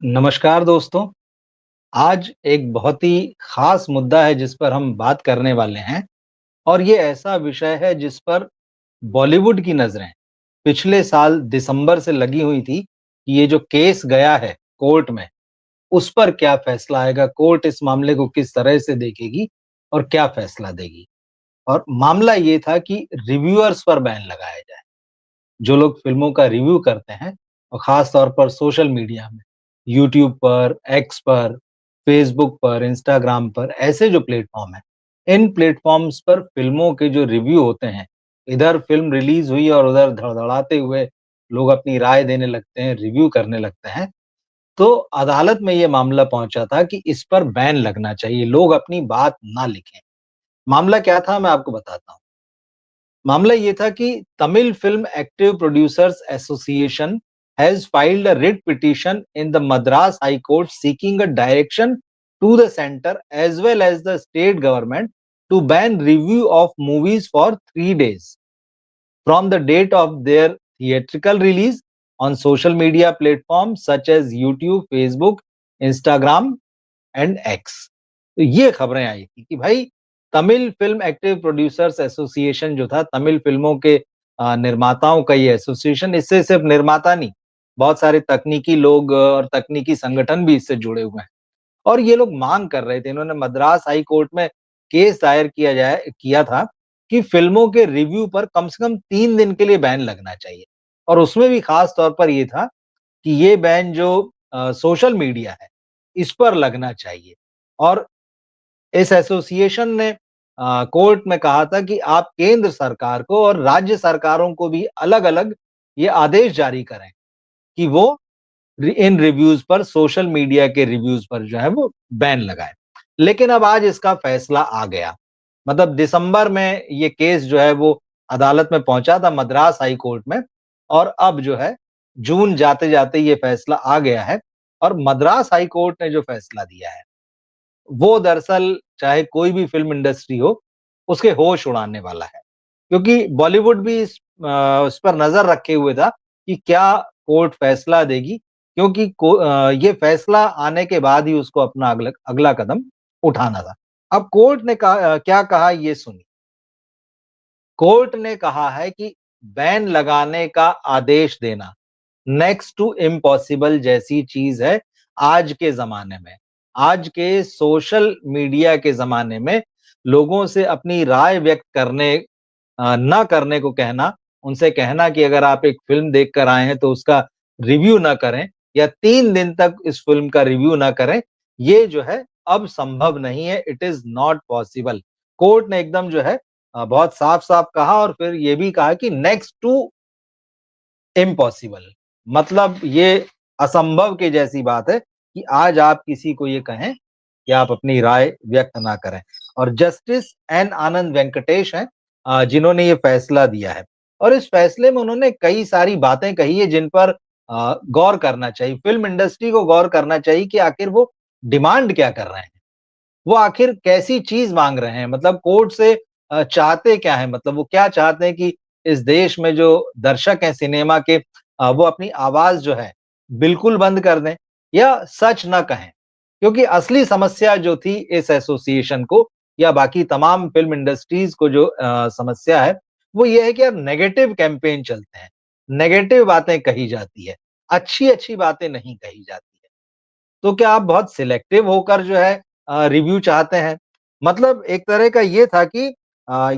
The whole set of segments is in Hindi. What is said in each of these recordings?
नमस्कार दोस्तों। आज एक बहुत ही ख़ास मुद्दा है जिस पर हम बात करने वाले हैं और ये ऐसा विषय है जिस पर बॉलीवुड की नज़रें पिछले साल दिसंबर से लगी हुई थी कि ये जो केस गया है कोर्ट में, उस पर क्या फ़ैसला आएगा, कोर्ट इस मामले को किस तरह से देखेगी और क्या फ़ैसला देगी। और मामला ये था कि रिव्यूअर्स पर बैन लगाया जाए। जो लोग फ़िल्मों का रिव्यू करते हैं और ख़ास तौर पर सोशल मीडिया में, यूट्यूब पर, एक्स पर, फ़ेसबुक पर, इंस्टाग्राम पर, ऐसे जो प्लेटफ़ॉर्म हैं, इन प्लेटफ़ॉर्म्स पर फ़िल्मों के जो रिव्यू होते हैं, इधर फ़िल्म रिलीज़ हुई और उधर धड़धड़ाते हुए लोग अपनी राय देने लगते हैं, रिव्यू करने लगते हैं। तो अदालत में ये मामला पहुँचा था कि इस पर बैन लगना चाहिए, लोग अपनी बात ना लिखें। मामला क्या था मैं आपको बताता हूँ। मामला ये था कि Tamil film active producers association has filed a writ petition in the Madras High Court seeking a direction to the center as well as the state government to ban review of movies for 3 days from the date of their theatrical release on social media platforms such as YouTube, Facebook, Instagram and x. तो ये खबरें आई थी कि भाई Tamil film active producers association जो था, तमिल फिल्मों के निर्माताओं का ये एसोसिएशन, इससे सिर्फ निर्माता नहीं, बहुत सारे तकनीकी लोग और तकनीकी संगठन भी इससे जुड़े हुए हैं। और ये लोग मांग कर रहे थे, इन्होंने मद्रास हाई कोर्ट में केस दायर किया था कि फिल्मों के रिव्यू पर कम से कम 3 दिन के लिए बैन लगना चाहिए। और उसमें भी खास तौर पर ये था कि ये बैन जो सोशल मीडिया है, इस पर लगना चाहिए। और इस एसोसिएशन ने कोर्ट में कहा था कि आप केंद्र सरकार को और राज्य सरकारों को भी अलग-अलग ये आदेश जारी करें कि वो इन रिव्यूज पर, सोशल मीडिया के रिव्यूज पर जो है वो बैन लगाए। लेकिन अब आज इसका फैसला आ गया। मतलब दिसंबर में ये केस जो है वो अदालत में पहुंचा था, मद्रास हाई कोर्ट में। और अब जो है जून जाते जाते ये फैसला आ गया है। और मद्रास हाई कोर्ट ने जो फैसला दिया है वो दरअसल चाहे कोई भी फिल्म इंडस्ट्री हो, उसके होश उड़ाने वाला है। क्योंकि बॉलीवुड भी इस पर नज़र रखे हुए था कि क्या कोर्ट फैसला देगी, क्योंकि ये फैसला आने के बाद ही उसको अपना अगला अगला कदम उठाना था। अब कोर्ट ने क्या कहा ये सुनिए। कोर्ट ने कहा है कि बैन लगाने का आदेश देना नेक्स्ट टू इम्पॉसिबल जैसी चीज है आज के ज़माने में। आज के सोशल मीडिया के ज़माने में लोगों से अपनी राय व्यक्त ना करने को कहना, उनसे कहना कि अगर आप एक फ़िल्म देख कर आए हैं तो उसका रिव्यू ना करें या 3 दिन तक इस फ़िल्म का रिव्यू ना करें, ये जो है अब संभव नहीं है, it is not possible. Court ने एकदम जो है बहुत साफ-साफ कहा और फिर ये भी कहा कि नेक्स्ट टू इम्पॉसिबल, मतलब ये असंभव के जैसी बात है कि आज आप किसी को ये कहें कि आप अपनी राय व्यक्त ना करें। और जस्टिस एन आनंद वेंकटेश हैं जिन्होंने ये फैसला दिया है। और इस फैसले में उन्होंने कई सारी बातें कही है जिन पर गौर करना चाहिए, फिल्म इंडस्ट्री को गौर करना चाहिए कि आखिर वो डिमांड क्या कर रहे हैं, वो आखिर कैसी चीज मांग रहे हैं, मतलब कोर्ट से चाहते क्या है, मतलब वो क्या चाहते हैं कि इस देश में जो दर्शक हैं सिनेमा के, वो अपनी आवाज जो है बिल्कुल बंद कर दें या सच ना कहें। क्योंकि असली समस्या जो थी इस एसोसिएशन को या बाकी तमाम फिल्म इंडस्ट्रीज को जो समस्या है वो ये है कि यार नेगेटिव कैंपेन चलते हैं, नेगेटिव बातें कही जाती है, अच्छी अच्छी बातें नहीं कही जाती है। तो क्या आप बहुत सिलेक्टिव होकर जो है रिव्यू चाहते हैं? मतलब एक तरह का ये था कि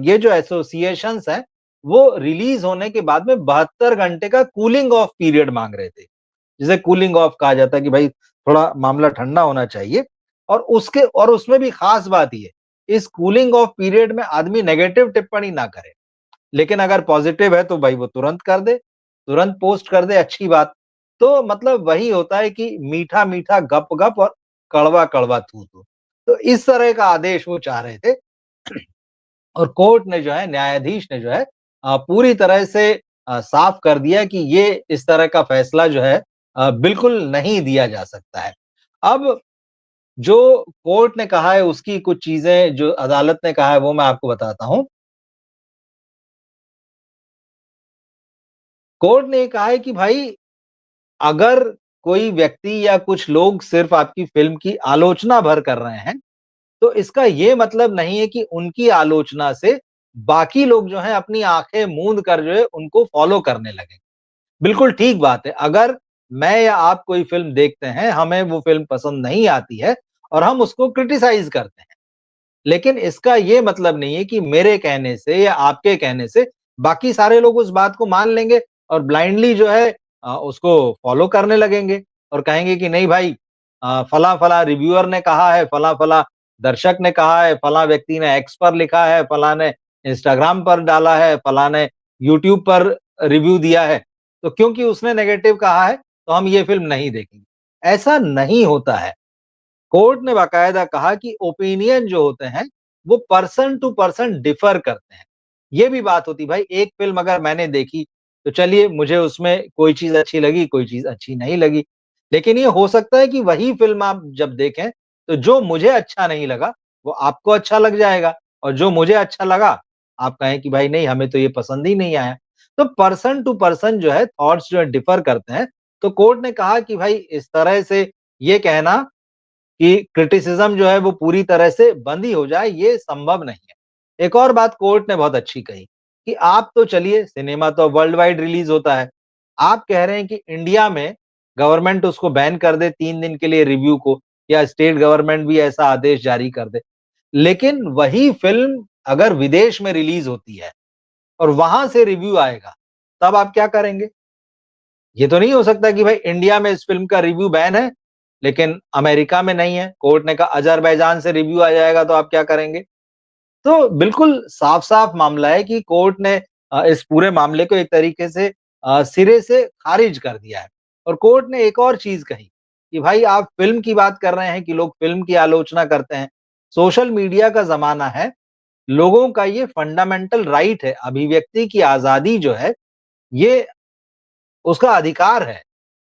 ये जो एसोसिएशंस हैं, वो रिलीज़ होने के बाद में 72 घंटे का कूलिंग ऑफ पीरियड माँग रहे थे। जिसे कूलिंग ऑफ कहा जाता है कि भाई थोड़ा मामला ठंडा होना चाहिए। और उसमें भी ख़ास बात ये, इस कूलिंग ऑफ पीरियड में आदमी नेगेटिव टिप्पणी ना करे। लेकिन अगर पॉजिटिव है तो भाई वो तुरंत कर दे, तुरंत पोस्ट कर दे, अच्छी बात। तो मतलब वही होता है कि मीठा-मीठा गप-गप और कड़वा-कड़वा थू-थू। तो इस तरह का आदेश वो चाह रहे थे। और कोर्ट ने जो है, न्यायाधीश ने जो है पूरी तरह से साफ कर दिया कि ये इस तरह का फैसला जो है बिल्कुल नहीं दिया जा सकता है। अब जो कोर्ट ने कहा है उसकी कुछ चीज़ें जो अदालत ने कहा है वो मैं आपको बताता हूँ। कोर्ट ने ये कहा है कि भाई अगर कोई व्यक्ति या कुछ लोग सिर्फ आपकी फ़िल्म की आलोचना भर कर रहे हैं, तो इसका ये मतलब नहीं है कि उनकी आलोचना से बाकी लोग जो हैं अपनी आँखें मूंद कर जो है उनको फ़ॉलो करने लगें। बिल्कुल ठीक बात है, अगर मैं या आप कोई फ़िल्म देखते हैं, हमें वो फ़िल्म पसंद नहीं आती है और हम उसको क्रिटिसाइज़ करते हैं। लेकिन इसका ये मतलब नहीं है कि मेरे कहने से या आपके कहने से बाकी सारे लोग उस बात को मान लेंगे और ब्लाइंडली जो है उसको फॉलो करने लगेंगे और कहेंगे कि नहीं भाई फला-फला रिव्यूअर ने कहा है, फला-फला दर्शक ने कहा है, फला व्यक्ति ने एक्स पर लिखा है, फला ने इंस्टाग्राम पर डाला है, फला ने यूट्यूब पर रिव्यू दिया है। तो क्योंकि उसने नेगेटिव कहा है, तो हम ये फ़िल्म नहीं देखेंगे। ऐसा नहीं होता है। कोर्ट ने बाकायदा कहा कि ओपिनियन जो होते हैं, वो पर्सन टू पर्सन डिफर करते हैं। ये भी बात होती है भाई एक फ़िल्म अगर मैंने देखी, तो चलिए मुझे उसमें कोई चीज़ अच्छी लगी, कोई चीज़ अच्छी नहीं लगी। लेकिन ये हो सकता है कि वही फ़िल्म आप जब देखें, तो जो मुझे अच्छा नहीं लगा, वो आपको अच्छा लग जाएगा और जो मुझे अच्छा लगा, आप कहें कि भाई नहीं हमें तो ये पसंद ही नहीं आया। तो पर्सन टू पर्सन जो है थॉट्स जो है डिफर करते हैं। तो कोर्ट ने कहा कि भाई इस तरह से ये कहना कि क्रिटिसिज्म जो है वो पूरी तरह से बंद ही हो जाए, ये संभव नहीं है। एक और बात कोर्ट ने बहुत अच्छी कही कि आप तो चलिए सिनेमा तो वर्ल्ड वाइड रिलीज़ होता है। आप कह रहे हैं कि इंडिया में गवर्नमेंट उसको बैन कर दे 3 दिन के लिए रिव्यू को या स्टेट गवर्नमेंट भी ऐसा आदेश जारी कर दे। लेकिन वही फ़िल्म अगर विदेश में रिलीज़ होती है और वहाँ से रिव्यू आएगा, तब आप क्या करेंगे? ये तो नहीं हो सकता कि भाई इंडिया में इस फ़िल्म का रिव्यू बैन है, लेकिन अमेरिका में नहीं है। कोर्ट ने कहा अज़रबैजान से रिव्यू आ जाएगा तो आप क्या करेंगे? तो बिल्कुल साफ-साफ मामला है कि कोर्ट ने इस पूरे मामले को एक तरीके से सिरे से खारिज कर दिया है। और कोर्ट ने एक और चीज़ कही कि भाई आप फ़िल्म की बात कर रहे हैं कि लोग फ़िल्म की आलोचना करते हैं। सोशल मीडिया का ज़माना है, लोगों का ये फंडामेंटल राइट है, अभिव्यक्ति की आज़ादी जो है, ये उसका अधिकार है।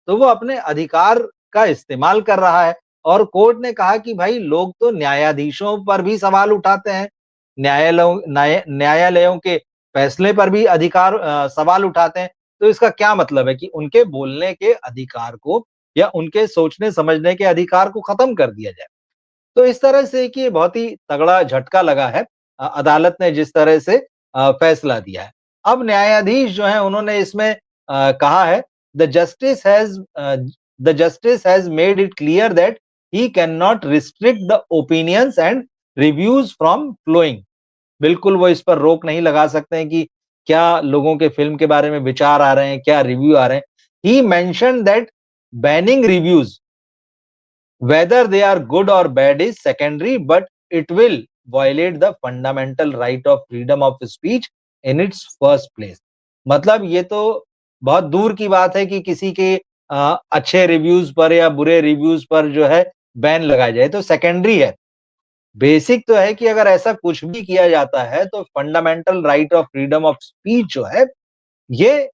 तो वो अपने अधिकार का इस्तेमाल कर रहा है और कोर्ट ने कहा कि भाई लोग तो न्यायाधीशों पर भी सवाल उठाते हैं, न्यायालयों के फैसले पर भी सवाल उठाते हैं। तो इसका क्या मतलब है कि उनके बोलने के अधिकार को या उनके सोचने समझने के अधिकार को खत्म कर दिया जाए। तो इस तरह से कि ये बहुत ही तगड़ा झटका लगा है अदालत ने जिस तरह से फैसला दिया है। अब न्यायाधीश जो हैं उन्होंने इसमें कहा है the justice has the justice has made it clear that he can not restrict the opinions and reviews from flowing. बिल्कुल वो इस पर रोक नहीं लगा सकते हैं कि क्या लोगों के फ़िल्म के बारे में विचार आ रहे हैं, क्या रिव्यू आ रहे हैं। He mentioned that banning reviews whether they are good or bad is secondary, but it will violate the fundamental right of freedom of speech in its first place। मतलब ये तो बहुत दूर की बात है कि किसी के अच्छे रिव्यूज पर या बुरे रिव्यूज पर जो है बैन लगाया जाए, तो सेकेंडरी है। बेसिक तो है कि अगर ऐसा कुछ भी किया जाता है तो fundamental right of freedom of speech जो है ये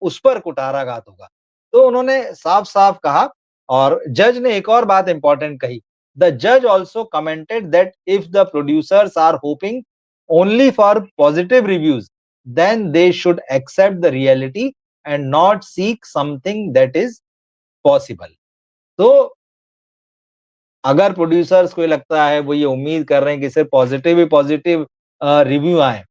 उस पर कुठाराघात होगा। तो उन्होंने साफ-साफ कहा और जज ने एक और बात इंपॉर्टेंट कही। द जज also commented that if the producers are hoping only for positive reviews, then they should accept the reality and not seek something that is possible. तो अगर प्रोड्यूसर्स को ये लगता है, वो ये उम्मीद कर रहे हैं कि सिर्फ पॉजिटिव ही पॉजिटिव रिव्यू आएँ,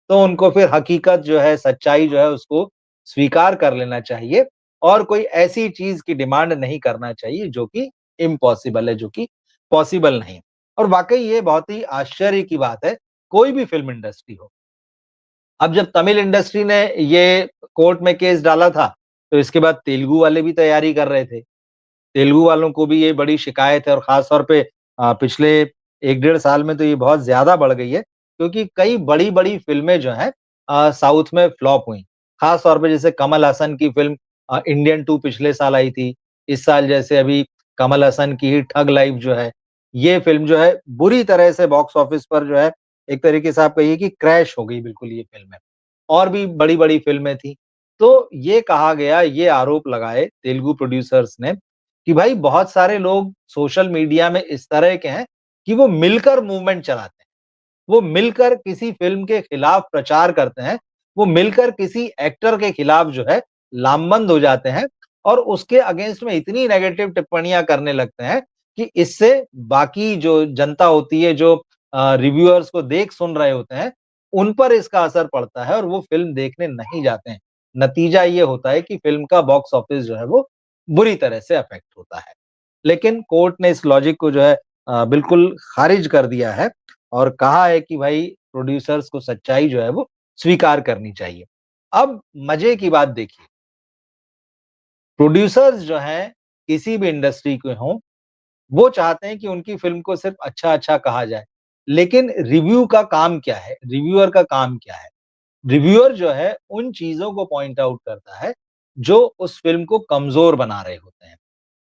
तो उनको फिर हकीकत जो है, सच्चाई जो है उसको स्वीकार कर लेना चाहिए और कोई ऐसी चीज़ की डिमांड नहीं करना चाहिए जो कि इम्पॉसिबल है, जो कि पॉसिबल नहीं। और वाक़ई ये बहुत ही आश्चर्य की बात है, कोई भी फ़िल्म इंडस्ट्री हो। अब जब तमिल इंडस्ट्री ने ये कोर्ट में केस डाला था, तो इसके बाद तेलुगु वाले भी तैयारी कर रहे थे। तेलुगु वालों को भी ये बड़ी शिकायत है और ख़ास तौर पे पिछले 1 डेढ़ साल में तो ये बहुत ज़्यादा बढ़ गई है, क्योंकि कई बड़ी-बड़ी फ़िल्में जो हैं साउथ में फ्लॉप हुई। ख़ास तौर पे जैसे कमल हसन की फ़िल्म इंडियन 2 पिछले साल आई थी। इस साल जैसे अभी कमल हसन की ही ठग लाइफ़ जो है, ये फ़िल्म जो है बुरी तरह से बॉक्स ऑफिस पर जो है एक तरीके से आप कहिए कि क्रैश हो गई बिल्कुल ये फ़िल्में। और भी बड़ी-बड़ी फ़िल्में थी। तो ये कहा गया, ये आरोप लगाए तेलुगु प्रोड्यूसर्स ने कि भाई बहुत सारे लोग सोशल मीडिया में इस तरह के हैं कि वो मिलकर मूवमेंट चलाते हैं। वो मिलकर किसी फ़िल्म के खिलाफ प्रचार करते हैं, वो मिलकर किसी एक्टर के खिलाफ जो है लामबंद हो जाते हैं और उसके अगेंस्ट में इतनी नेगेटिव टिप्पणियाँ करने लगते हैं कि इससे बाकी जो जनता होती है, जो रिव्यूअर्स को देख सुन रहे होते हैं, उन पर इसका असर पड़ता है और वो फ़िल्म देखने नहीं जाते हैं। नतीजा ये होता है कि फ़िल्म का बॉक्स ऑफिस जो है वो बुरी तरह से अफ़ेक्ट होता है। लेकिन कोर्ट ने इस लॉजिक को जो है बिल्कुल खारिज कर दिया है और कहा है कि भाई प्रोड्यूसर्स को सच्चाई जो है वो स्वीकार करनी चाहिए। अब मज़े की बात देखिए, प्रोड्यूसर्स जो हैं, किसी भी इंडस्ट्री के हों, वो चाहते हैं कि उनकी फ़िल्म को सिर्फ़ अच्छा-अच्छा कहा जाए। लेकिन रिव्यू का काम क्या है? रिव्यूअर का काम क्या है? रिव्यूअर जो है उन चीज़ों को पॉइंट आउट करता है, जो उस फ़िल्म को कमज़ोर बना रहे होते हैं।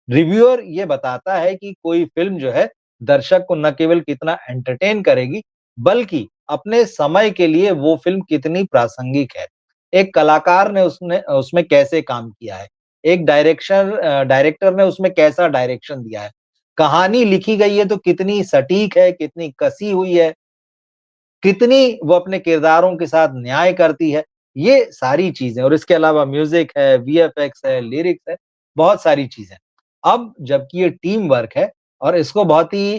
रिव्यूअर ये बताता है कि कोई फ़िल्म जो है दर्शक को न केवल कितना एंटरटेन करेगी, बल्कि अपने समय के लिए वो फ़िल्म कितनी प्रासंगिक है। एक कलाकार ने उसने उसमें कैसे काम किया है, एक डायरेक्टर ने उसमें कैसा डायरेक्शन दिया है, कहानी लिखी गई है तो कितनी सटीक है, कितनी कसी हुई है, कितनी वो अपने किरदारों के साथ न्याय करती है, ये सारी चीज़ें और इसके अलावा म्यूज़िक है, वीएफएक्स है, लिरिक्स है, बहुत सारी चीज़ें। अब जबकि ये टीम वर्क है और इसको बहुत ही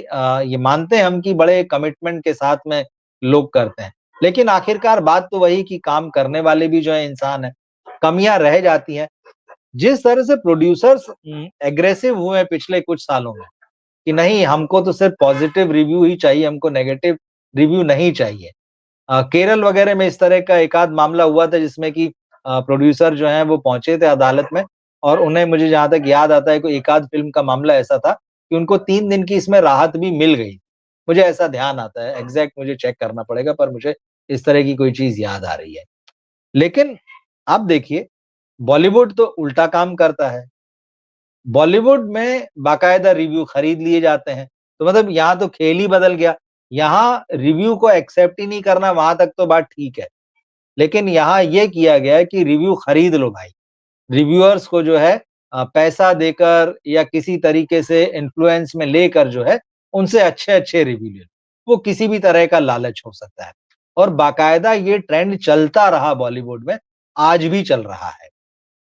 ये मानते हैं हम कि बड़े कमिटमेंट के साथ में लोग करते हैं। लेकिन आखिरकार बात तो वही कि काम करने वाले भी जो है इंसान हैं, कमियाँ रह जाती हैं। जिस तरह से प्रोड्यूसर्स एग्रेसिव हुए हैं पिछले कुछ सालों में कि नहीं हमको तो सिर्फ पॉजिटिव रिव्यू ही चाहिए, हमको नेगेटिव रिव्यू नहीं चाहिए। केरल वगैरह में इस तरह का एक आध मामला हुआ था जिसमें कि प्रोड्यूसर जो हैं वो पहुँचे थे अदालत में और उन्हें मुझे जहाँ तक याद आता है कोई एक आध फ़िल्म का मामला ऐसा था कि उनको 3 दिन की इसमें राहत भी मिल गई। मुझे ऐसा ध्यान आता है, एग्ज़ैक्ट मुझे चेक करना पड़ेगा पर मुझे इस तरह की कोई चीज़ याद आ रही है। लेकिन आप देखिए बॉलीवुड तो उल्टा काम करता है। बॉलीवुड में बाकायदा रिव्यू खरीद लिए जाते हैं। तो मतलब यहाँ तो खेल ही बदल गया। यहाँ रिव्यू को एक्सेप्ट ही नहीं करना वहाँ तक तो बात ठीक है। लेकिन यहाँ ये किया गया है कि रिव्यू खरीद लो भाई। रिव्यूअर्स को जो है पैसा देकर या किसी तरीके से इन्फ्लुएंस में लेकर जो है उनसे अच्छे-अच्छे रिव्यू ले लो। वो किसी भी तरह का लालच हो सकता है। और बाकायदा ये ट्रेंड चलता रहा बॉलीवुड में, आज भी चल रहा है।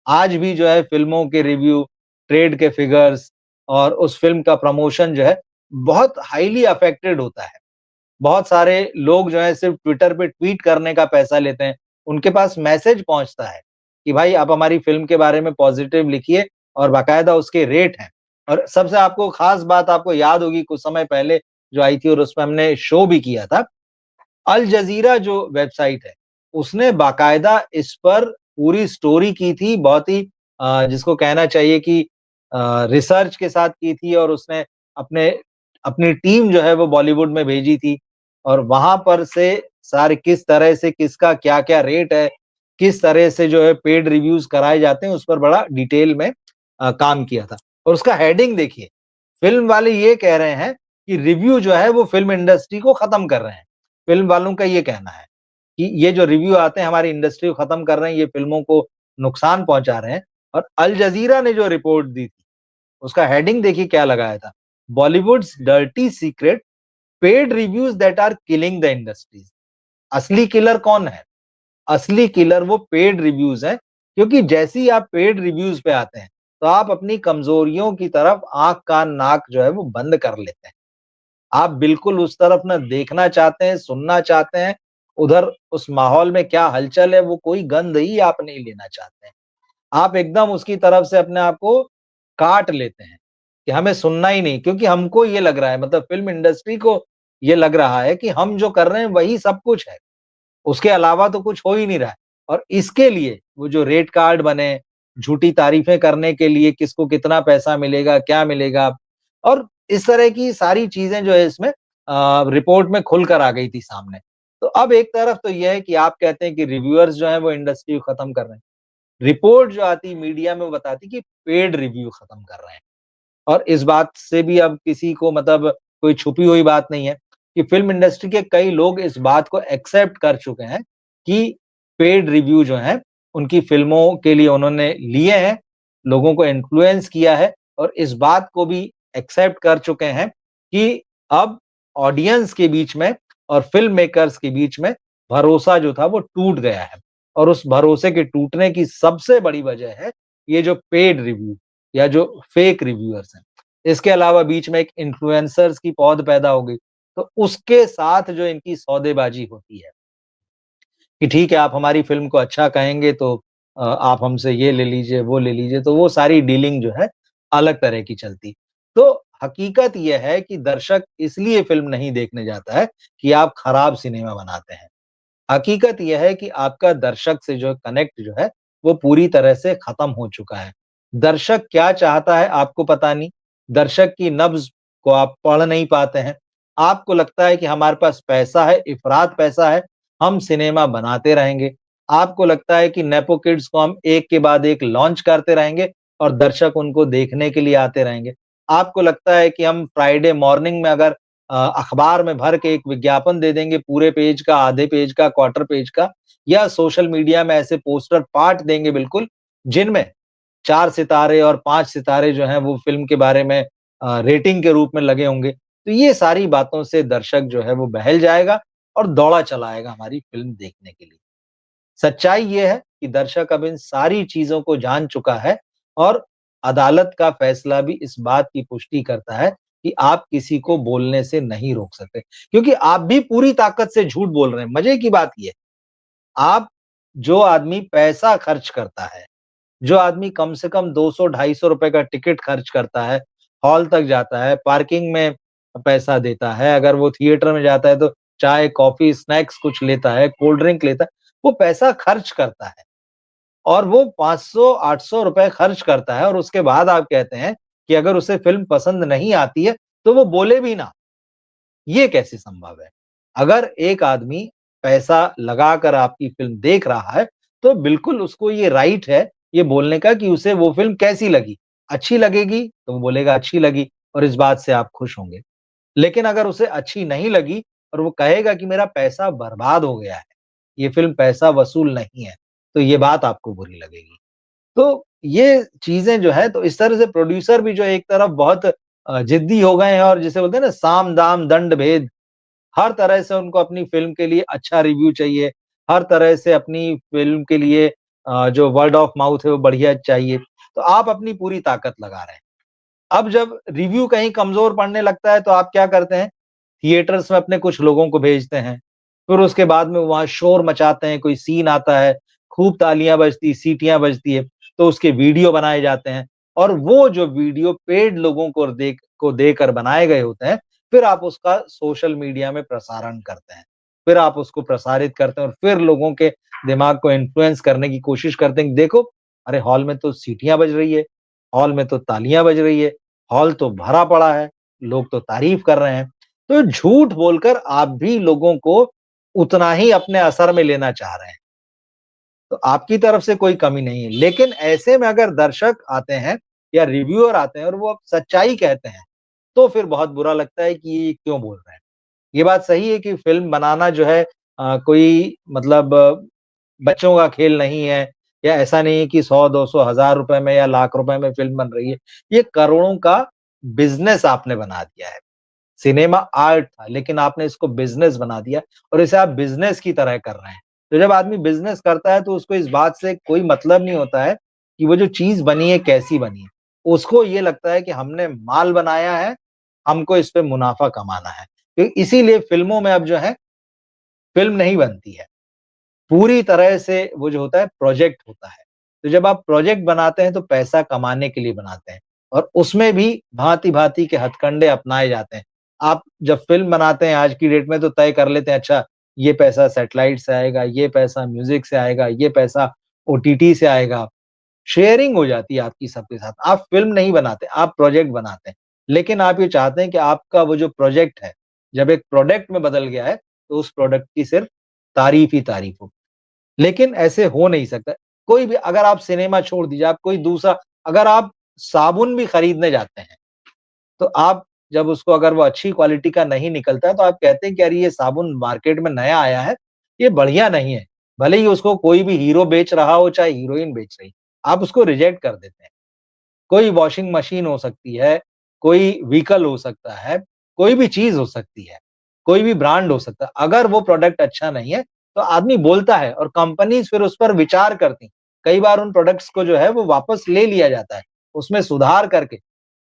आज भी जो है फ़िल्मों के रिव्यू, ट्रेड के फिगर्स और उस फ़िल्म का प्रमोशन जो है, बहुत हाइली अफ़ेक्टेड होता है। बहुत सारे लोग जो हैं सिर्फ़ ट्विटर पे ट्वीट करने का पैसा लेते हैं। उनके पास मैसेज पहुँचता है कि भाई आप हमारी फ़िल्म के बारे में पॉज़िटिव लिखिए और बाकायदा उसके रेट हैं। और सबसे आपको ख़ास बात आपको याद होगी कुछ समय पहले जो आई थी और उसमें हमने शो भी किया था। अल जज़ीरा जो वेबसाइट है, उसने बाकायदा इस पर पूरी स्टोरी की थी, बहुत ही जिसको कहना चाहिए कि रिसर्च के साथ की थी और उसने अपने अपनी टीम जो है वो बॉलीवुड में भेजी थी और वहाँ पर से सारे किस तरह से किसका क्या-क्या रेट है, किस तरह से जो है पेड रिव्यूज़ कराए जाते हैं, उस पर बड़ा डिटेल में काम किया था। और उसका हेडिंग देखिए, फ़िल्म वाले ये कह रहे हैं कि रिव्यू जो है वो फ़िल्म इंडस्ट्री को खत्म कर रहे हैं। फ़िल्म वालों का ये कहना है कि ये जो रिव्यू आते हैं हमारी इंडस्ट्री को खत्म कर रहे हैं, ये फ़िल्मों को नुकसान पहुँचा रहे हैं और अल जज़ीरा ने जो रिपोर्ट दी थी, उसका हेडिंग देखिए क्या लगाया था, Bollywood's dirty secret paid reviews that are killing the industries. असली किलर कौन है? असली किलर वो पेड रिव्यूज़ हैं, क्योंकि जैसे ही आप पेड रिव्यूज़ पे आते हैं, तो आप अपनी कमज़ोरियों की तरफ आँख, कान, नाक जो है वो बंद कर लेते हैं। आप बिल्कुल उस तरफ ना देखना चाहते हैं, सुनना चाहते हैं, उधर उस माहौल में क्या हलचल है, वो कोई गंध ही आप नहीं लेना चाहते हैं। आप एकदम उसकी तरफ से अपने आप को काट लेते हैं, कि हमें सुनना ही नहीं क्योंकि हमको ये लग रहा है मतलब फ़िल्म इंडस्ट्री को ये लग रहा है कि हम जो कर रहे हैं वही सब कुछ है। उसके अलावा तो कुछ हो ही नहीं रहा है और इसके लिए वो जो रेट कार्ड बने, झूठी तारीफ़ें करने के लिए किसको कितना पैसा मिलेगा, क्या मिलेगा और इस तरह की सारी चीज़ें जो है इसमें रिपोर्ट में खुलकर आ गई थी सामने। तो अब एक तरफ तो ये है कि आप कहते हैं कि रिव्यूअर्स जो हैं वो इंडस्ट्री को खत्म कर रहे हैं। रिपोर्ट जो आती मीडिया में वो बताती कि पेड रिव्यू खत्म कर रहे हैं। और इस बात से भी अब किसी को मतलब कोई छुपी हुई बात नहीं है कि फ़िल्म इंडस्ट्री के कई लोग इस बात को एक्सेप्ट कर चुके हैं कि पेड रिव्यू जो हैं, उनकी फ़िल्मों के लिए उन्होंने लिए हैं, लोगों को इन्फ्लुएंस किया है और इस बात को भी एक्सेप्ट कर चुके हैं कि अब ऑडियंस के बीच में और फ़िल्म मेकर्स के बीच में भरोसा जो था वो टूट गया है। और उस भरोसे के टूटने की सबसे बड़ी वजह है ये जो पेड रिव्यू या जो फेक रिव्यूअर्स हैं, इसके अलावा बीच में एक इन्फ्लुएंसर्स की पौध पैदा हो गई। तो उसके साथ जो इनकी सौदेबाजी होती है कि ठीक है, आप हमारी फ़िल्म को अच्छा कहेंगे तो आप हमसे ये ले लीजिए, वो ले लीजिए, तो वो सारी डीलिंग जो है अलग तरह की चलती। तो हकीकत ये है कि दर्शक इसलिए फ़िल्म नहीं देखने जाता है कि आप खराब सिनेमा बनाते हैं। हकीकत ये है कि आपका दर्शक से जो कनेक्ट जो है, वो पूरी तरह से खत्म हो चुका है। दर्शक क्या चाहता है आपको पता नहीं, दर्शक की नब्ज़ को आप पढ़ नहीं पाते हैं। आपको लगता है कि हमारे पास पैसा है, इफ़रात पैसा है, हम सिनेमा बनाते रहेंगे। आपको लगता है कि नेपो किड्स को हम एक के बाद एक लॉन्च करते रहेंगे और दर्शक उनको देखने के लिए आते रहेंगे। आपको लगता है कि हम फ्राइडे मॉर्निंग में अगर अखबार में भर के एक विज्ञापन दे देंगे पूरे पेज का, आधे पेज का, क्वार्टर पेज का या सोशल मीडिया में ऐसे पोस्टर पाट देंगे बिल्कुल, जिनमें 4 सितारे और 5 सितारे जो हैं वो फ़िल्म के बारे में रेटिंग के रूप में लगे होंगे। तो ये सारी बातों से दर्शक जो है वो बहल जाएगा और दौड़ा चला आएगा हमारी फ़िल्म देखने के लिए। सच्चाई ये है कि दर्शक अब इन सारी चीज़ों को जान चुका है और अदालत का फैसला भी इस बात की पुष्टि करता है कि आप किसी को बोलने से नहीं रोक सकते। क्योंकि आप भी पूरी ताकत से झूठ बोल रहे हैं। मज़े की बात ये है, आप जो आदमी पैसा खर्च करता है, जो आदमी कम से कम 200 ₹250 का टिकट खर्च करता है, हॉल तक जाता है, पार्किंग में पैसा देता है, अगर वो थिएटर में जाता है तो चाय, कॉफ़ी, स्नैक्स कुछ लेता है, कोल्ड ड्रिंक लेता है, वो पैसा खर्च करता है और वो 500-800 रुपए खर्च करता है और उसके बाद आप कहते हैं कि अगर उसे फ़िल्म पसंद नहीं आती है, तो वो बोले भी ना। ये कैसे संभव है? अगर एक आदमी पैसा लगाकर आपकी फ़िल्म देख रहा है, तो बिल्कुल उसको ये राइट है, ये बोलने का कि उसे वो फ़िल्म कैसी लगी। अच्छी लगेगी, तो वो बोलेगा अच्छी लगी और इस बात से आप खुश होंगे। लेकिन अगर उसे अच्छी नहीं लगी और वो कहेगा कि मेरा पैसा बर्बाद हो गया है, ये फ़िल्म पैसा वसूल नहीं है, तो ये बात आपको बुरी लगेगी। तो ये चीज़ें जो है तो इस तरह से प्रोड्यूसर भी जो है एक तरफ बहुत ज़िद्दी हो गए हैं और जिसे बोलते हैं ना साम, दाम, दंड, भेद, हर तरह से उनको अपनी फ़िल्म के लिए अच्छा रिव्यू चाहिए, हर तरह से अपनी फ़िल्म के लिए जो वर्ड ऑफ माउथ है वो बढ़िया चाहिए। तो आप अपनी पूरी ताकत लगा रहे हैं। अब जब रिव्यू कहीं कमज़ोर पड़ने लगता है तो आप क्या करते हैं? थिएटर्स में अपने कुछ लोगों को भेजते हैं। फिर उसके बाद में वहाँ शोर मचाते हैं, कोई सीन आता है, खूब तालियाँ बजती, सीटियाँ बजती है, तो उसके वीडियो बनाए जाते हैं और वो जो वीडियो पेड लोगों को देकर बनाए गए होते हैं, फिर आप उसका सोशल मीडिया में प्रसारण करते हैं। फिर आप उसको प्रसारित करते हैं और फिर लोगों के दिमाग को इन्फ्लुएंस करने की कोशिश करते हैं कि देखो, अरे हॉल में तो सीटियाँ बज रही है, हॉल में तो तालियाँ बज रही है, हॉल तो भरा पड़ा है, लोग तो तारीफ कर रहे हैं। तो झूठ बोलकर आप भी लोगों को उतना ही अपने असर में लेना चाह रहे हैं। तो आपकी तरफ से कोई कमी नहीं है। लेकिन ऐसे में अगर दर्शक आते हैं या रिव्यूअर आते हैं और वो सच्चाई कहते हैं, तो फिर बहुत बुरा लगता है कि ये क्यों बोल रहे हैं। ये बात सही है कि फ़िल्म बनाना जो है कोई मतलब बच्चों का खेल नहीं है या ऐसा नहीं है कि 100, 200, हज़ार रुपए में या लाख रुपए में फ़िल्म बन रही है। ये करोड़ों का बिज़नेस आपने बना दिया है। सिनेमा आर्ट था, लेकिन आपने इसको बिज़नेस बना दिया और इसे आप बिज़नेस की तरह कर रहे हैं। तो जब आदमी बिज़नेस करता है तो उसको इस बात से कोई मतलब नहीं होता है कि वो जो चीज़ बनी है कैसी बनी है। उसको ये लगता है कि हमने माल बनाया है, हमको इस पे मुनाफ़ा कमाना है। तो इसीलिए फ़िल्मों में अब जो है, फ़िल्म नहीं बनती है। पूरी तरह से वो जो होता है प्रोजेक्ट होता है। तो जब आप प्रोजेक्ट बनाते हैं तो पैसा कमाने के लिए बनाते हैं और उसमें भी भाँति-भाँति के हथकंडे अपनाए जाते हैं। आप जब फ़िल्म बनाते हैं आज की डेट में तो तय कर लेते हैं अच्छा ये पैसा सैटेलाइट से आएगा, ये पैसा म्यूज़िक से आएगा, ये पैसा ओटीटी से आएगा। शेयरिंग हो जाती है आपकी सबके साथ। आप फ़िल्म नहीं बनाते, आप प्रोजेक्ट बनाते हैं। लेकिन आप ये चाहते हैं कि आपका वो जो प्रोजेक्ट है, जब एक प्रोडक्ट में बदल गया है, तो उस प्रोडक्ट की सिर्फ़ तारीफ़ ही तारीफ़ हो। लेकिन ऐसे हो नहीं सकता। कोई भी अगर आप सिनेमा छोड़ दीजिए, आप कोई दूसरा अगर आप साबुन भी खरीदने जाते हैं, तो आप जब उसको अगर वो अच्छी क्वालिटी का नहीं निकलता है, तो आप कहते हैं कि अरे ये साबुन मार्केट में नया आया है, ये बढ़िया नहीं है। भले ही उसको कोई भी हीरो बेच रहा हो, चाहे हीरोइन बेच रही, आप उसको रिजेक्ट कर देते हैं। कोई वॉशिंग मशीन हो सकती है, कोई व्हीकल हो सकता है, कोई भी चीज़ हो सकती है, कोई भी ब्रांड हो सकता है। अगर वो प्रोडक्ट अच्छा नहीं है, तो आदमी बोलता है और कंपनीज़ फिर उस पर विचार करती हैं। कई बार उन प्रोडक्ट्स को जो है वो वापस ले लिया जाता है, उसमें सुधार करके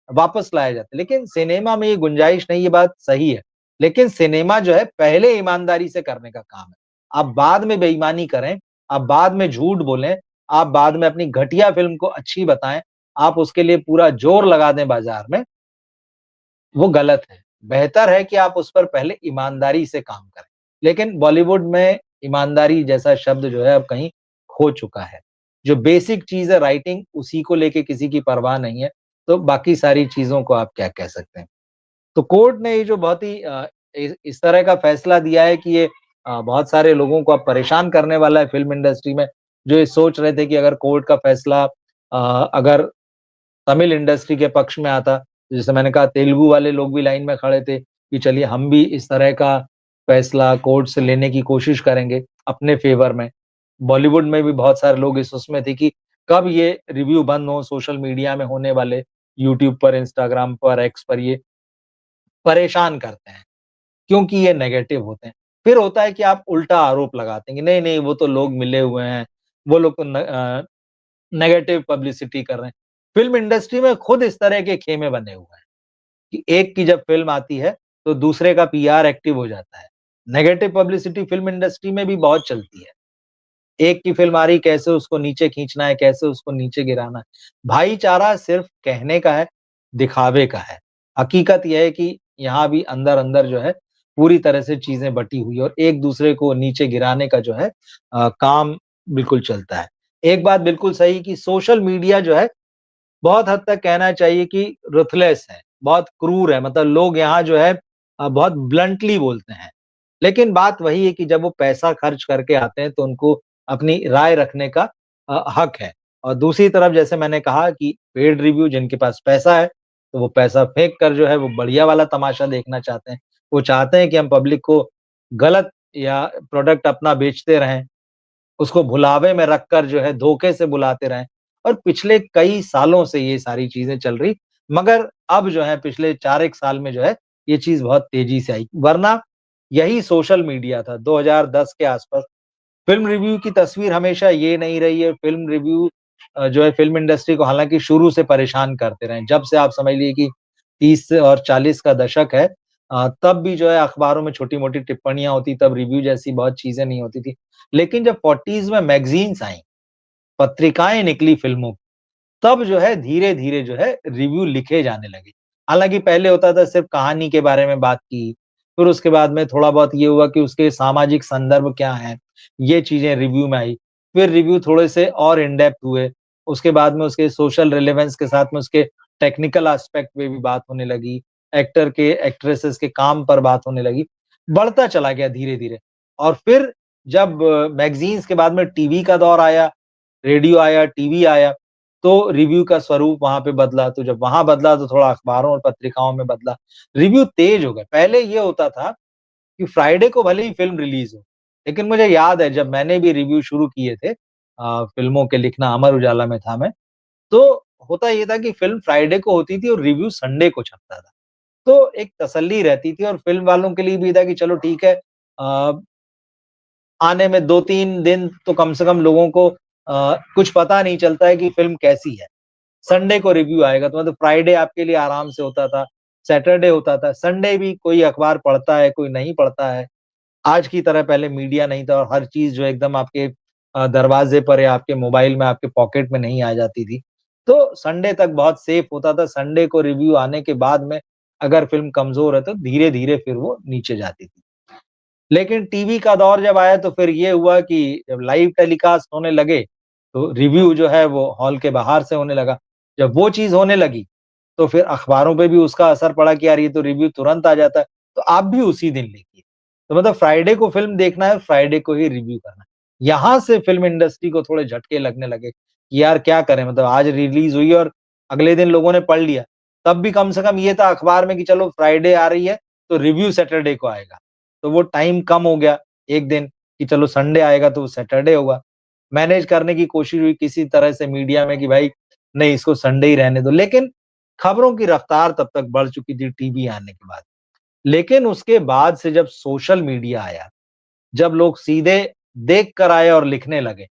वापस लाया जाता है। लेकिन सिनेमा में ये गुंजाइश नहीं, ये बात सही है। लेकिन सिनेमा जो है पहले ईमानदारी से करने का काम है। आप बाद में बेईमानी करें, आप बाद में झूठ बोलें, आप बाद में अपनी घटिया फ़िल्म को अच्छी बताएँ, आप उसके लिए पूरा ज़ोर लगा दें बाज़ार में, वो गलत है। बेहतर है कि आप उस पर पहले ईमानदारी से काम करें। लेकिन बॉलीवुड में ईमानदारी जैसा शब्द जो है अब कहीं खो चुका है। जो बेसिक चीज़ है राइटिंग उसी को लेके किसी की परवाह नहीं है, तो बाकी सारी चीज़ों को आप क्या कह सकते हैं। तो कोर्ट ने ये जो बहुत ही इस तरह का फैसला दिया है कि ये बहुत सारे लोगों को अब परेशान करने वाला है फ़िल्म इंडस्ट्री में, जो ये सोच रहे थे कि अगर कोर्ट का फैसला अगर तमिल इंडस्ट्री के पक्ष में आता, जैसे मैंने कहा तेलुगु वाले लोग भी लाइन में खड़े थे कि चलिए हम भी इस तरह का फैसला कोर्ट से लेने की कोशिश करेंगे अपने फ़ेवर में। बॉलीवुड में भी बहुत सारे लोग इस उसमें थे कि कब ये रिव्यू बंद हो सोशल मीडिया में होने वाले, यूट्यूब पर, इंस्टाग्राम पर, एक्स पर ये परेशान करते हैं, क्योंकि ये नेगेटिव होते हैं। फिर होता है कि आप उल्टा आरोप लगाते हैं कि नहीं, नहीं वो तो लोग मिले हुए हैं, वो लोग तो नेगेटिव पब्लिसिटी कर रहे हैं। फ़िल्म इंडस्ट्री में खुद इस तरह के खेमे बने हुए हैं कि एक की जब फ़िल्म आती है, तो दूसरे का पीआर एक्टिव हो जाता है। नेगेटिव पब्लिसिटी फ़िल्म इंडस्ट्री में भी बहुत चलती है। एक की फ़िल्म आ रही, कैसे उसको नीचे खींचना है, कैसे उसको नीचे गिराना है। भाईचारा सिर्फ़ कहने का है, दिखावे का है। हकीकत ये है कि यहाँ भी अंदर-अंदर जो है, पूरी तरह से चीज़ें बटी हुई है और एक-दूसरे को नीचे गिराने का जो है काम बिल्कुल चलता है। एक बात बिल्कुल सही कि सोशल मीडिया जो है बहुत हद तक कहना चाहिए कि रुथलेस है, बहुत क्रूर है, मतलब लोग यहाँ जो है बहुत ब्लंटली बोलते हैं। लेकिन बात वही है कि जब वो पैसा खर्च करके आते हैं तो उनको अपनी राय रखने का हक है। और दूसरी तरफ जैसे मैंने कहा कि पेड रिव्यू जिनके पास पैसा है, तो वो पैसा फेंक कर जो है वो बढ़िया वाला तमाशा देखना चाहते हैं। वो चाहते हैं कि हम पब्लिक को गलत या प्रोडक्ट अपना बेचते रहें। उसको भुलावे में रखकर जो है धोखे से बुलाते रहें और पिछले कई सालों से ये सारी चीज़ें चल रही, मगर अब जो है पिछले 4 एक साल में जो है ये चीज़ बहुत तेज़ी से आई। वरना यही सोशल मीडिया था 2010 के आस-पास। फ़िल्म रिव्यू की तस्वीर हमेशा ये नहीं रही है, फ़िल्म रिव्यू जो है फ़िल्म इंडस्ट्री को हालाँकि शुरू से परेशान करते रहे हैं। जब से आप समझ लीजिए कि 30 और 40 का दशक है तब भी जो है अखबारों में छोटी-मोटी टिप्पणियाँ होती, तब रिव्यू जैसी बहुत चीज़ें नहीं होती थी। लेकिन जब 40s में मैगज़ीन्स आईं, पत्रिकाएँ निकली फ़िल्मों की, तब जो है धीरे-धीरे जो है रिव्यू लिखे जाने लगे। हालाँकि पहले होता था सिर्फ़ कहानी के बारे में बात की, फिर उसके बाद में थोड़ा बहुत ये हुआ कि उसके सामाजिक संदर्भ क्या हैं, ये चीज़ें रिव्यू में आई। फिर रिव्यू थोड़े से और इन डेप्थ हुए, उसके बाद में उसके सोशल रिलेवेंस के साथ में उसके टेक्निकल एस्पेक्ट पे भी बात होने लगी, एक्टर के, एक्ट्रेसेस के काम पर बात होने लगी, बढ़ता चला गया धीरे-धीरे। और फिर जब मैगज़ीन्स के बाद में टीवी का दौर आया, रेडियो आया, टीवी आया, तो रिव्यू का स्वरूप वहाँ पे बदला, तो जब वहाँ बदला तो थोड़ा अखबारों और पत्रिकाओं में बदला। रिव्यू तेज़ हो गए, पहले ये होता था कि फ्राइडे को भले ही फ़िल्म रिलीज़ हो, लेकिन मुझे याद है जब मैंने भी रिव्यू शुरू किए थे फ़िल्मों के लिखना अमर उजाला में था मैं, तो होता ये था कि फ़िल्म फ्राइडे को होती थी और रिव्यू संडे को छपता था। तो एक तसल्ली रहती थी और फ़िल्म वालों के लिए भी था कि चलो ठीक है आने में 2-3 दिन तो कम से कम लोगों को कुछ पता नहीं चलता है कि फ़िल्म कैसी है। संडे को रिव्यू आएगा तो मतलब फ्राइडे आपके लिए आराम से होता था, सैटरडे होता था, संडे भी कोई अखबार पढ़ता है, कोई नहीं पढ़ता है। आज की तरह पहले मीडिया नहीं था और हर चीज़ जो एकदम आपके दरवाज़े पर या आपके मोबाइल में, आपके पॉकेट में नहीं आ जाती थी। तो संडे तक बहुत सेफ होता था, संडे को रिव्यू आने के बाद में अगर फ़िल्म कमज़ोर है तो धीरे-धीरे फिर वो नीचे जाती थी। लेकिन टीवी का दौर जब आया तो फिर ये हुआ कि जब लाइव टेलीकास्ट होने लगे, तो रिव्यू जो है वो हॉल के बाहर से होने लगा। जब वो चीज़ होने लगी, तो फिर अखबारों पे भी उसका असर पड़ा कि यार ये तो रिव्यू तुरंत आ जाता है, तो आप भी उसी दिन लिखिए। तो मतलब फ्राइडे को फ़िल्म देखना है, फ्राइडे को ही रिव्यू करना है। यहाँ से फ़िल्म इंडस्ट्री को थोड़े झटके लगने लगे कि यार क्या करें मतलब आज रिलीज़ हुई और अगले दिन लोगों ने पढ़ लिया। तब भी कम से कम ये था अखबार में कि चलो फ्राइडे आ रही है, तो रिव्यू सैटरडे को आएगा। तो वो टाइम कम हो गया 1 दिन कि चलो संडे आएगा तो वो सैटरडे होगा। मैनेज करने की कोशिश हुई किसी तरह से मीडिया में कि भाई नहीं इसको संडे ही रहने दो। लेकिन खबरों की रफ्तार तब तक बढ़ चुकी थी टीवी आने के बाद। लेकिन उसके बाद से जब सोशल मीडिया आया, जब लोग सीधे देख कर आए और लिखने लगे,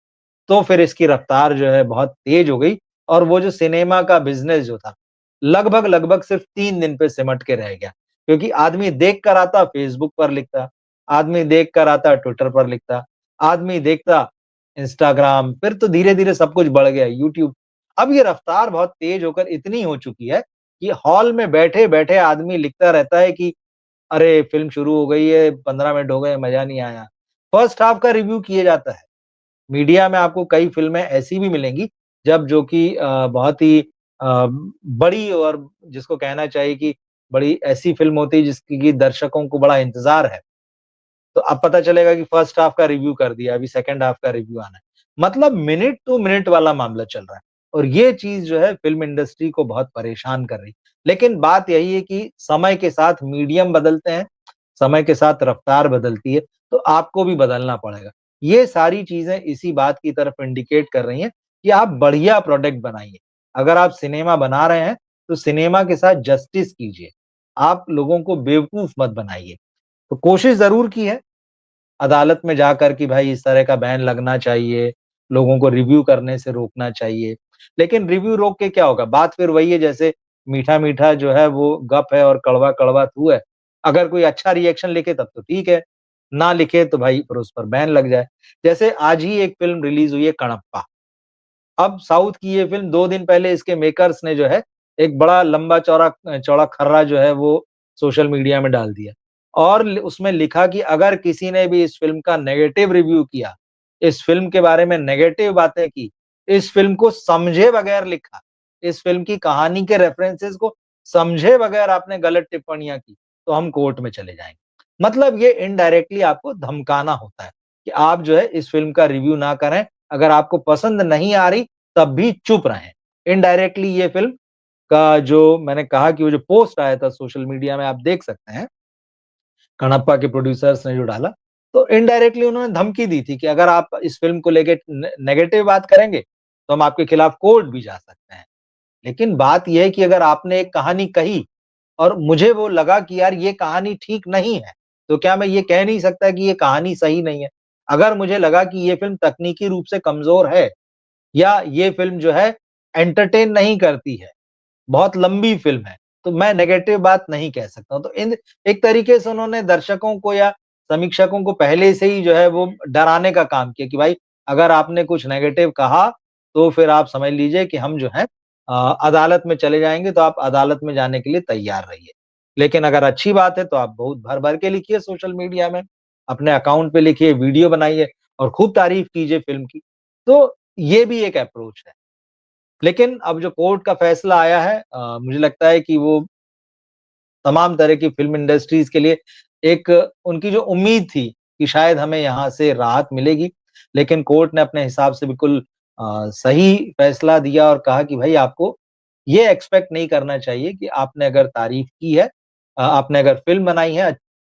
तो फिर इसकी रफ्तार जो है बहुत तेज़ हो गई और वो जो सिनेमा का बिज़नेस जो था, लगभग सिर्फ़ 3 दिन पे सिमट के रह गया। क्योंकि आदमी देख कर आता फ़ेसबुक पर लिखता, आदमी देख कर आता ट्विटर पर लिखता, आदमी देखता इंस्टाग्राम, फिर तो धीरे-धीरे सब कुछ बढ़ गया यूट्यूब। अब ये रफ्तार बहुत तेज़ होकर इतनी हो चुकी है कि हॉल में बैठे-बैठे आदमी लिखता रहता है कि अरे! फ़िल्म शुरू हो गई है, 15 मिनट हो गए, मज़ा नहीं आया। फर्स्ट हाफ का रिव्यू किया जाता है। मीडिया में आपको कई फ़िल्में ऐसी भी मिलेंगी जब जो कि बहुत ही बड़ी और जिसको कहना चाहिए कि बड़ी ऐसी फ़िल्म होती है जिसकी कि दर्शकों को बड़ा इंतज़ार है। तो अब पता चलेगा कि फर्स्ट हाफ का रिव्यू कर दिया, अभी सेकंड हाफ का रिव्यू आना है। मतलब मिनट टू मिनट वाला मामला चल रहा है और ये चीज़ जो है फ़िल्म इंडस्ट्री को बहुत परेशान कर रही है। लेकिन बात यही है कि समय के साथ मीडियम बदलते हैं, समय के साथ रफ्तार बदलती है, तो आपको भी बदलना पड़ेगा। ये सारी चीज़ें इसी बात की तरफ इंडिकेट कर रही हैं कि आप बढ़िया प्रोडक्ट बनाइए। अगर आप सिनेमा बना रहे हैं, तो सिनेमा के साथ जस्टिस कीजिए। आप लोगों को बेवकूफ़ मत बनाइए। तो कोशिश ज़रूर की है अदालत में जाकर कि भाई इस तरह का बैन लगना चाहिए, लोगों को रिव्यू करने से रोकना चाहिए। लेकिन रिव्यू रोक के क्या होगा? बात फिर वही है जैसे मीठा-मीठा जो है वो गप है और कड़वा-कड़वा थू है। अगर कोई अच्छा रिएक्शन लिखे तब तो ठीक है, ना लिखे तो भाई फिर उस पर बैन लग जाए। जैसे आज ही एक फ़िल्म रिलीज़ हुई है कणप्पा। अब साउथ की ये फ़िल्म 2 दिन पहले इसके मेकर्स ने जो है, एक बड़ा लंबा-चौड़ा चौड़ा खर्रा जो है वो सोशल मीडिया में डाल दिया और ल उसमें लिखा कि अगर किसी ने भी इस फ़िल्म का नेगेटिव रिव्यू किया, इस फ़िल्म के बारे में नेगेटिव बातें की, इस फ़िल्म को समझे बगैर लिखा, इस फ़िल्म की कहानी के रेफरेंसेस को समझे बगैर आपने गलत टिप्पणियाँ की, तो हम कोर्ट में चले जाएँगे। मतलब ये इनडायरेक्टली आपको धमकाना होता है कि आप जो है इस फ़िल्म का रिव्यू ना करें, अगर आपको पसंद नहीं आ रही तब भी चुप रहें। इनडायरेक्टली ये फ़िल्म का जो मैंने कहा कि वो जो पोस्ट आया था सोशल मीडिया में आप देख सकते हैं, कणप्पा के प्रोड्यूसर्स ने जो डाला, तो इनडायरेक्टली उन्होंने धमकी दी थी कि अगर आप इस फ़िल्म को लेके नेगेटिव बात करेंगे, तो हम आपके खिलाफ कोर्ट भी जा सकते हैं। लेकिन बात ये है कि अगर आपने एक कहानी कही और मुझे वो लगा कि यार ये कहानी ठीक नहीं है, तो क्या मैं ये कह नहीं सकता कि ये कहानी सही नहीं है? अगर मुझे लगा कि ये फ़िल्म तकनीकी रूप से कमज़ोर है या ये फ़िल्म जो है एंटरटेन नहीं करती है, बहुत लंबी फ़िल्म है, तो मैं नेगेटिव बात नहीं कह सकता हूँ। तो इन एक तरीके से उन्होंने दर्शकों को या समीक्षकों को पहले से ही जो है वो डराने का काम किया कि भाई अगर आपने कुछ नेगेटिव कहा, तो फिर आप समझ लीजिए कि हम जो है अदालत में चले जाएँगे, तो आप अदालत में जाने के लिए तैयार रहिए। लेकिन अगर अच्छी बात है, तो आप बहुत भर-भर के लिखिए सोशल मीडिया में, अपने अकाउंट पे लिखिए, वीडियो बनाइए और खूब तारीफ़ कीजिए फ़िल्म की। तो ये भी एक अप्रोच है। लेकिन अब जो कोर्ट का फैसला आया है मुझे लगता है कि वो तमाम तरह की फ़िल्म इंडस्ट्रीज़ के लिए एक उनकी जो उम्मीद थी कि शायद हमें यहाँ से राहत मिलेगी, लेकिन कोर्ट ने अपने हिसाब से बिल्कुल सही फैसला दिया और कहा कि भई आपको ये एक्सपेक्ट नहीं करना चाहिए कि आपने अगर तारीफ़ की है आपने अगर फ़िल्म बनाई है,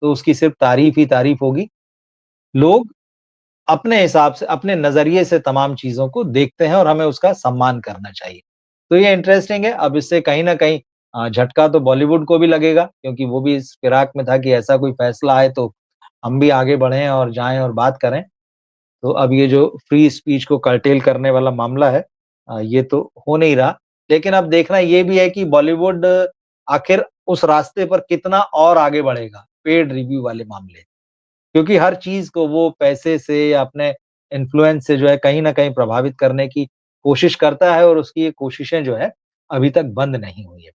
तो उसकी सिर्फ़ तारीफ़ ही तारीफ़ होगी। लोग अपने हिसाब से, अपने नज़रिए से तमाम चीज़ों को देखते हैं और हमें उसका सम्मान करना चाहिए। तो ये इंटरेस्टिंग है, अब इससे कहीं न कहीं झटका तो बॉलीवुड को भी लगेगा क्योंकि वो भी इस फिराक में था कि ऐसा कोई फैसला आए तो हम भी आगे बढ़ें और जाएँ और बात करें। तो अब ये जो फ्री स्पीच को कर्टेल करने वाला मामला है ये तो हो नहीं रहा। लेकिन अब देखना ये भी है कि बॉलीवुड आखिर उस रास्ते पर कितना और आगे बढ़ेगा, पेड रिव्यू वाले मामले। क्योंकि हर चीज़ को वो पैसे से या अपने इन्फ्लुएंस से जो है कहीं न कहीं प्रभावित करने की कोशिश करता है और उसकी ये कोशिशें जो है अभी तक बंद नहीं हुई है।